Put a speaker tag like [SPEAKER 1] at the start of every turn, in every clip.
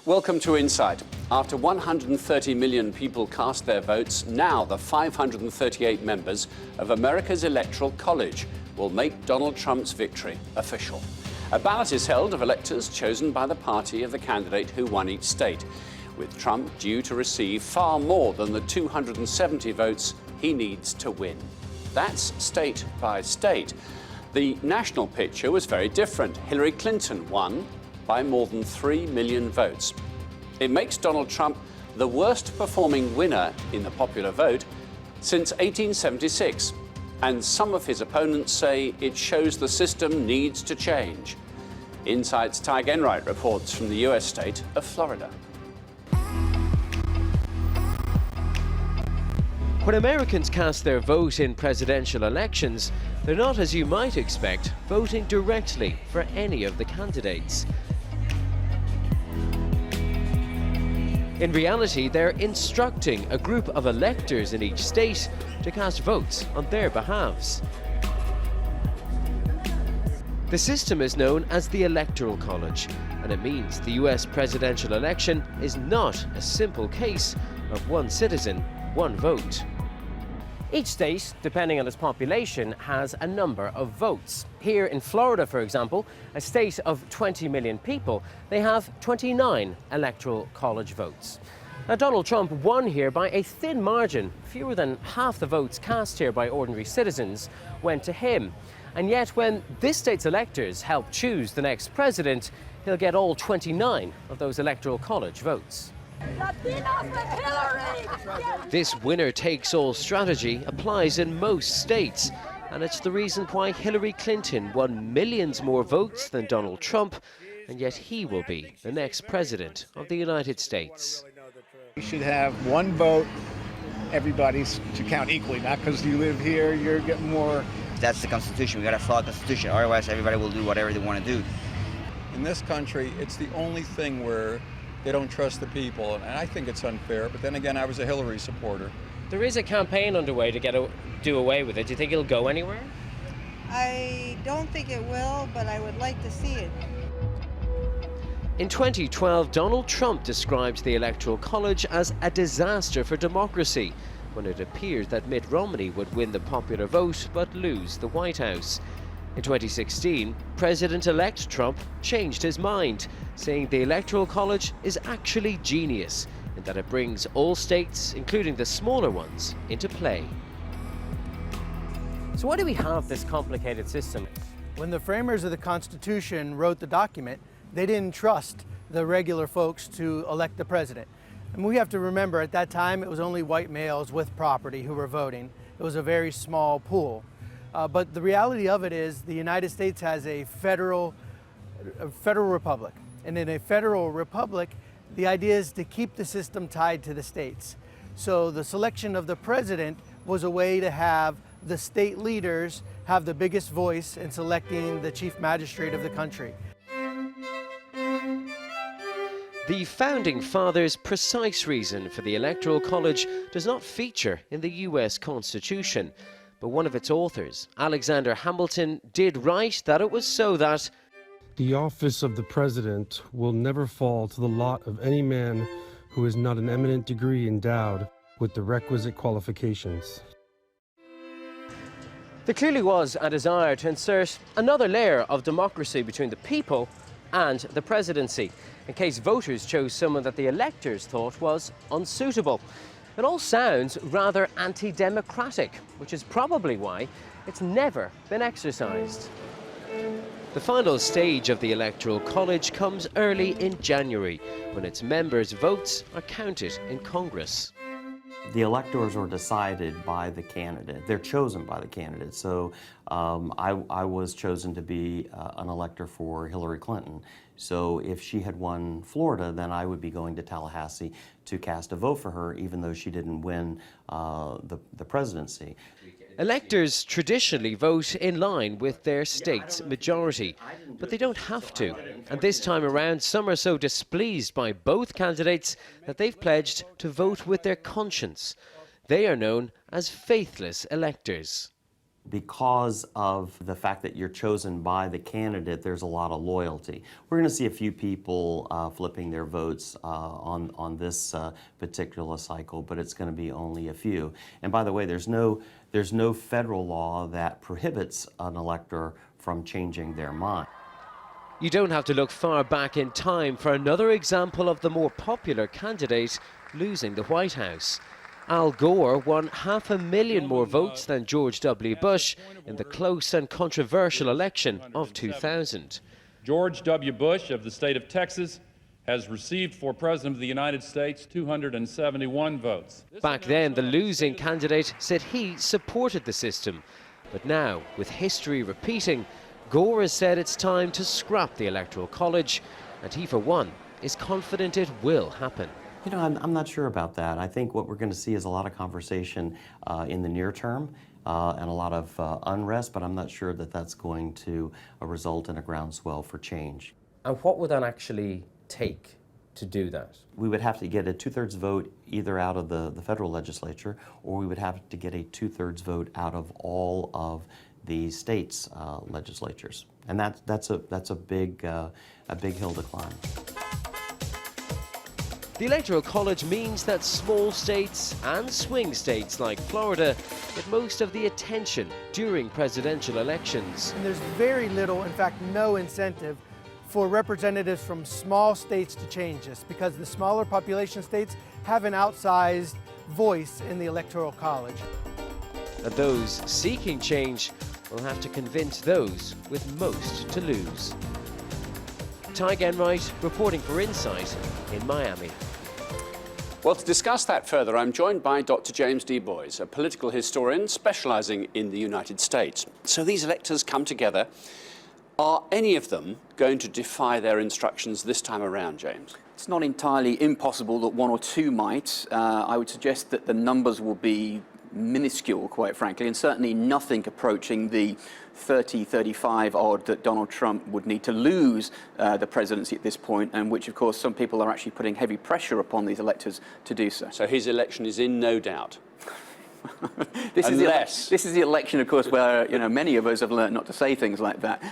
[SPEAKER 1] Welcome to Insight. After 130 million people cast their votes, now the 538 members of America's Electoral College will make Donald Trump's victory official. A ballot is held of electors chosen by the party of the candidate who won each state, with Trump due to receive far more than the 270 votes he needs to win. That's state by state. The national picture was very different. Hillary Clinton won by more than 3 million votes. It makes Donald Trump the worst performing winner in the popular vote since 1876. And some of his opponents say it shows the system needs to change. Insight's Ty Genwright reports from the US state of Florida.
[SPEAKER 2] When Americans cast their vote in presidential elections, they're not, as you might expect, voting directly for any of the candidates. In reality, they're instructing a group of electors in each state to cast votes on their behalves. The system is known as the Electoral College, and it means the US presidential election is not a simple case of one citizen, one vote. Each state, depending on its population, has a number of votes. Here in Florida, for example, a state of 20 million people, they have 29 electoral college votes. Now, Donald Trump won here by a thin margin. Fewer than half the votes cast here by ordinary citizens went to him. And yet, when this state's electors help choose the next president, he'll get all 29 of those electoral college votes. This winner-takes-all strategy applies in most states, and it's the reason why Hillary Clinton won millions more votes than Donald Trump, and yet he will be the next president of the United States.
[SPEAKER 3] You should have one vote, everybody should count equally, not because you live here, you're getting more.
[SPEAKER 4] That's the Constitution. We got to follow the Constitution, otherwise everybody will do whatever they want to do.
[SPEAKER 5] In this country, it's the only thing where they don't trust the people, and I think it's unfair, but then again, I was a Hillary supporter.
[SPEAKER 2] There is a campaign underway to do away with it. Do you think it'll go anywhere?
[SPEAKER 6] I don't think it will, but I would like to see it.
[SPEAKER 2] In 2012, Donald Trump described the Electoral College as a disaster for democracy, when it appeared that Mitt Romney would win the popular vote but lose the White House. In 2016, President-elect Trump changed his mind, saying the Electoral College is actually genius in that it brings all states, including the smaller ones, into play. So why do we have this complicated system?
[SPEAKER 7] When the framers of the Constitution wrote the document, they didn't trust the regular folks to elect the president. And we have to remember, at that time, it was only white males with property who were voting. It was a very small pool. But the reality of it is the United States has a federal republic. And in a federal republic, the idea is to keep the system tied to the states. So the selection of the president was a way to have the state leaders have the biggest voice in selecting the chief magistrate of the country.
[SPEAKER 2] The Founding Fathers' precise reason for the Electoral College does not feature in the US Constitution. But one of its authors, Alexander Hamilton, did write that it was so that
[SPEAKER 8] the office of the president will never fall to the lot of any man who is not an eminent degree endowed with the requisite qualifications.
[SPEAKER 2] there clearly was a desire to insert another layer of democracy between the people and the presidency, in case voters chose someone that the electors thought was unsuitable. It all sounds rather anti-democratic, which is probably why it's never been exercised. The final stage of the Electoral College comes early in January, when its members' votes are counted in Congress.
[SPEAKER 9] The electors are decided by the candidate. They're chosen by the candidate. So I was chosen to be an elector for Hillary Clinton. So if she had won Florida, then I would be going to Tallahassee to cast a vote for her, even though she didn't win the presidency.
[SPEAKER 2] Electors traditionally vote in line with their state's majority, but they don't have to. And this time around, some are so displeased by both candidates that they've pledged to vote with their conscience. They are known as faithless electors.
[SPEAKER 9] because of the fact that you're chosen by the candidate, there's a lot of loyalty. We're going to see a few people flipping their votes on this particular cycle, but it's going to be only a few. And by the way, there's no federal law that prohibits an elector from changing their mind.
[SPEAKER 2] You don't have to look far back in time for another example of the more popular candidate losing the White House. Al Gore won 500,000 more votes than George W. Bush in the close and controversial election of 2000.
[SPEAKER 10] George W. Bush of the state of Texas has received for President of the United States 271 votes.
[SPEAKER 2] Back then, the losing candidate said he supported the system. But now, with history repeating, Gore has said it's time to scrap the Electoral College, and he, for one, is confident it will happen.
[SPEAKER 9] You know, I'm not sure about that. I think what we're going to see is a lot of conversation in the near term and a lot of unrest, but I'm not sure that that's going to result in a groundswell for change.
[SPEAKER 11] And what would that actually take to do that?
[SPEAKER 9] We would have to get a 2/3 vote either out of the federal legislature, or we would have to get a 2/3 vote out of all of the states' legislatures, and that's a big hill to climb.
[SPEAKER 2] The Electoral College means that small states and swing states like Florida get most of the attention during presidential elections.
[SPEAKER 7] And there's very little, in fact, no incentive for representatives from small states to change this, because the smaller population states have an outsized voice in the Electoral College.
[SPEAKER 2] And those seeking change will have to convince those with most to lose. Ty Genwright reporting for Insight in Miami.
[SPEAKER 1] Well, to discuss that further, I'm joined by Dr. James D. Boys, a political historian specialising in the United States. So these electors come together. Are any of them going to defy their instructions this time around, James?
[SPEAKER 12] It's not entirely impossible that one or two might. I would suggest that the numbers will be minuscule, quite frankly, and certainly nothing approaching the 30, 35 odd that Donald Trump would need to lose the presidency at this point, and which, of course, some people are actually putting heavy pressure upon these electors to do so.
[SPEAKER 1] So his election is in no doubt.
[SPEAKER 12] This is the election, of course, where many of us have learned not to say things like that.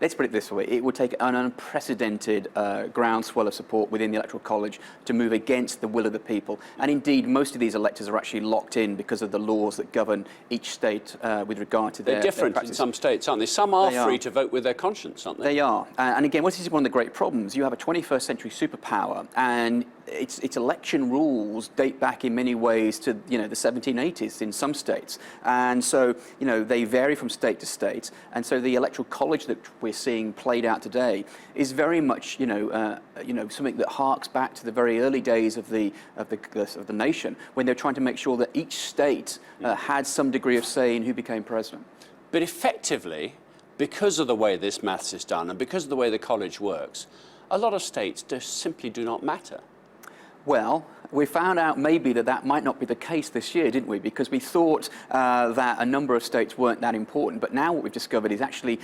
[SPEAKER 12] Let's put it this way: it would take an unprecedented groundswell of support within the Electoral College to move against the will of the people. And indeed, most of these electors are actually locked in because of the laws that govern each state with regard to
[SPEAKER 1] They're different in some states, aren't they? Some are free to vote with their conscience, aren't they?
[SPEAKER 12] They are. And again, this is one of the great problems. You have a 21st century superpower, and its election rules date back in many ways to the 1780s in some states, and so they vary from state to state. And so the Electoral College that we're seeing played out today is very much something that harks back to the very early days of the nation, when they're trying to make sure that each state had some degree of say in who became president.
[SPEAKER 1] But effectively, because of the way this maths is done and because of the way the college works, a lot of states just simply do not matter.
[SPEAKER 12] Well, we found out maybe that might not be the case this year, didn't we? Because we thought that a number of states weren't that important. But now what we've discovered is actually,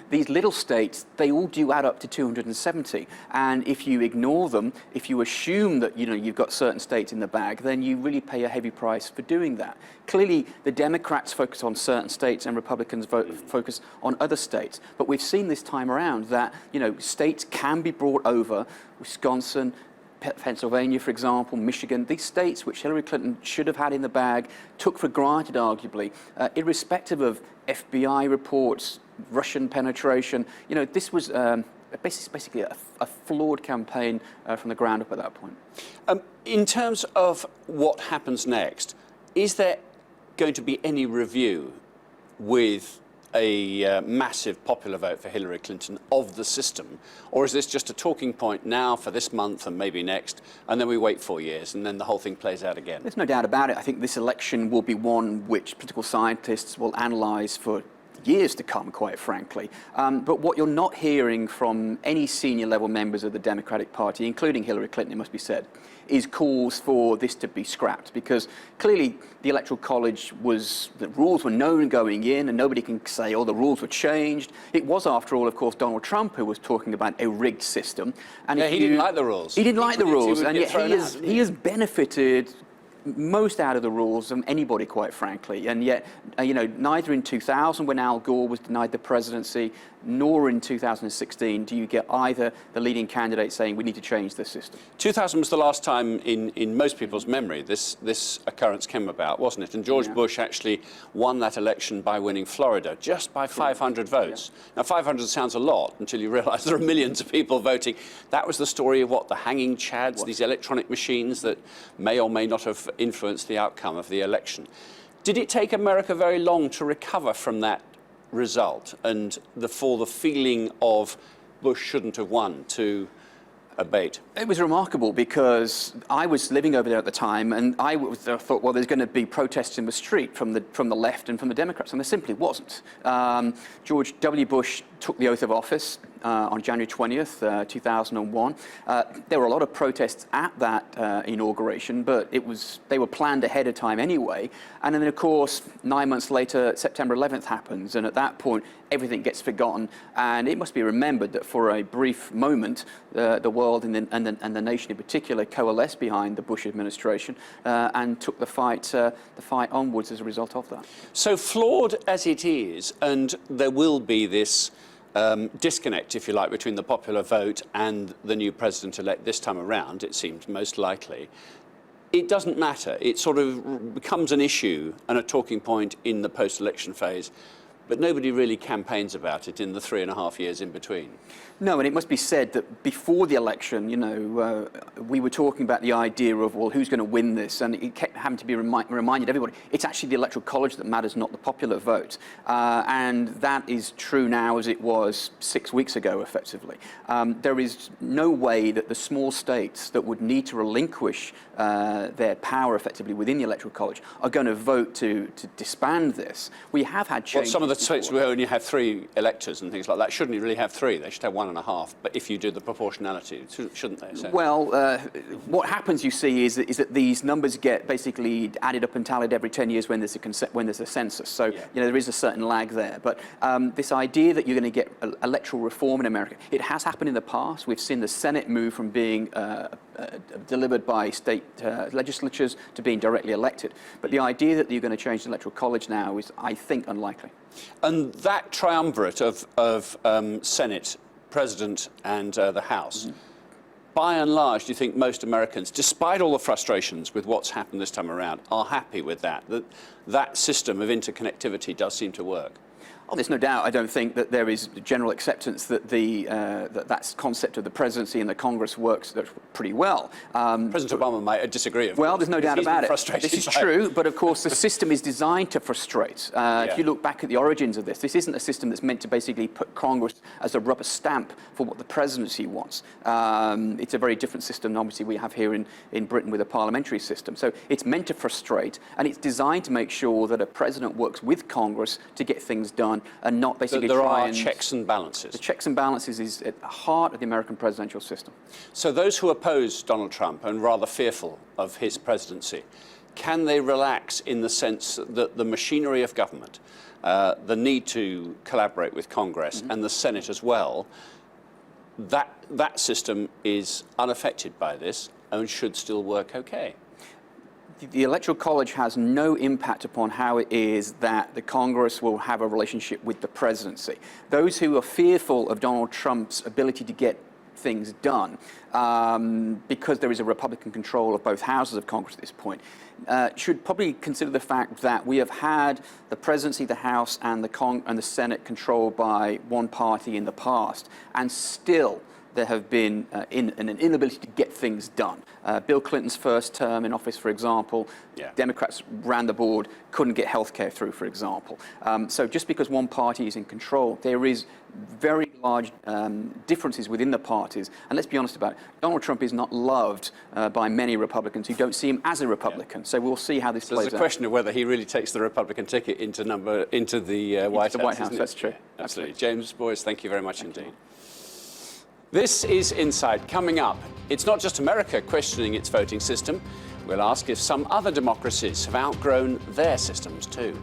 [SPEAKER 12] these little states, they all do add up to 270. And if you ignore them, if you assume that, you've got certain states in the bag, then you really pay a heavy price for doing that. Clearly, the Democrats focus on certain states and Republicans focus on other states. But we've seen this time around that, states can be brought over. Wisconsin, Pennsylvania, for example, Michigan, these states which Hillary Clinton should have had in the bag, took for granted, arguably, irrespective of FBI reports, Russian penetration. This was basically a flawed campaign from the ground up at that point.
[SPEAKER 1] In terms of what happens next, is there going to be any review with a massive popular vote for Hillary Clinton of the system? Or is this just a talking point now for this month and maybe next, and then we wait 4 years and then the whole thing plays out again?
[SPEAKER 12] There's no doubt about it. I think this election will be one which political scientists will analyse for years to come, quite frankly. But what you're not hearing from any senior level members of the Democratic Party, including Hillary Clinton, it must be said, is calls for this to be scrapped, because clearly the Electoral College the rules were known going in, and nobody can say, oh, the rules were changed. It was, after all, of course, Donald Trump who was talking about a rigged system.
[SPEAKER 1] And he didn't like the rules.
[SPEAKER 12] He didn't like the rules, and yet he has benefited most out of the rules of anybody, quite frankly. And yet, neither in 2000, when Al Gore was denied the presidency, nor in 2016 do you get either the leading candidate saying we need to change the system.
[SPEAKER 1] 2000 was the last time in most people's memory this occurrence came about, wasn't it? And George Bush actually won that election by winning Florida, just by 500 votes. Now, 500 sounds a lot until you realise there are millions of people voting. That was the story of the hanging chads, these electronic machines that may or may not have influenced the outcome of the election. Did it take America very long to recover from that result and for the feeling of Bush shouldn't have won to abate?
[SPEAKER 12] It was remarkable because I was living over there at the time, and I thought, well, there's going to be protests in the street from the left and from the Democrats, and there simply wasn't. George W. Bush took the oath of office on January 20th, 2001. There were a lot of protests at that inauguration, but they were planned ahead of time anyway. And then, of course, 9 months later, September 11th happens, and at that point, everything gets forgotten. And it must be remembered that for a brief moment, the world and the nation in particular coalesced behind the Bush administration and took the fight onwards as a result of that.
[SPEAKER 1] So flawed as it is, and there will be this disconnect, if you like, between the popular vote and the new president-elect this time around, it seems most likely. It doesn't matter. It sort of becomes an issue and a talking point in the post-election phase, but nobody really campaigns about it in the 3.5 years in between.
[SPEAKER 12] No, and it must be said that before the election, we were talking about the idea of, well, who's going to win this? And it kept having to be reminded everybody, it's actually the Electoral College that matters, not the popular vote. And that is true now as it was 6 weeks ago, effectively. There is no way that the small states that would need to relinquish their power effectively within the Electoral College are going to vote to disband this. We have had change.
[SPEAKER 1] Well, some of the states where only have 3 electors and things like that shouldn't really have 3. They should have 1.5. But if you do the proportionality, shouldn't they? So.
[SPEAKER 12] Well, what happens, you see, is that these numbers get basically added up and tallied every 10 years when there's a census. So there is a certain lag there. But this idea that you're going to get electoral reform in America, it has happened in the past. We've seen the Senate move from being delivered by state legislatures to being directly elected. But the idea that you're going to change the Electoral College now is, I think, unlikely.
[SPEAKER 1] And that triumvirate of Senate, President and the House, by and large, do you think most Americans, despite all the frustrations with what's happened this time around, are happy with that system of interconnectivity does seem to work?
[SPEAKER 12] Oh, there's no doubt. I don't think that there is general acceptance that that concept of the presidency and the Congress works pretty well.
[SPEAKER 1] President Obama might disagree.
[SPEAKER 12] Well, there's no doubt about it. This is true, but of course the system is designed to frustrate. If you look back at the origins of this isn't a system that's meant to basically put Congress as a rubber stamp for what the presidency wants. It's a very different system, obviously, we have here in Britain with a parliamentary system. So it's meant to frustrate, and it's designed to make sure that a president works with Congress to get things done, and not basically
[SPEAKER 1] there are checks and balances.
[SPEAKER 12] The checks and balances is at the heart of the American presidential system.
[SPEAKER 1] So those who oppose Donald Trump and rather fearful of his presidency, can they relax in the sense that the machinery of government, the need to collaborate with Congress and the Senate as well, that system is unaffected by this and should still work okay?
[SPEAKER 12] The Electoral College has no impact upon how it is that the Congress will have a relationship with the presidency. Those who are fearful of Donald Trump's ability to get things done, because there is a Republican control of both houses of Congress at this point, should probably consider the fact that we have had the presidency, the House, and the Senate controlled by one party in the past, and still there have been an inability to get things done. Bill Clinton's first term in office, for example, Democrats ran the board, couldn't get health care through, for example. So just because one party is in control, there is very large differences within the parties. And let's be honest about it, Donald Trump is not loved by many Republicans who don't see him as a Republican. So we'll see how this plays out.
[SPEAKER 1] There's a question of whether he really takes the Republican ticket into the White House.
[SPEAKER 12] That's true.
[SPEAKER 1] Absolutely. James Boyce, thank you very much indeed. This is Inside. Coming up, it's not just America questioning its voting system. We'll ask if some other democracies have outgrown their systems too.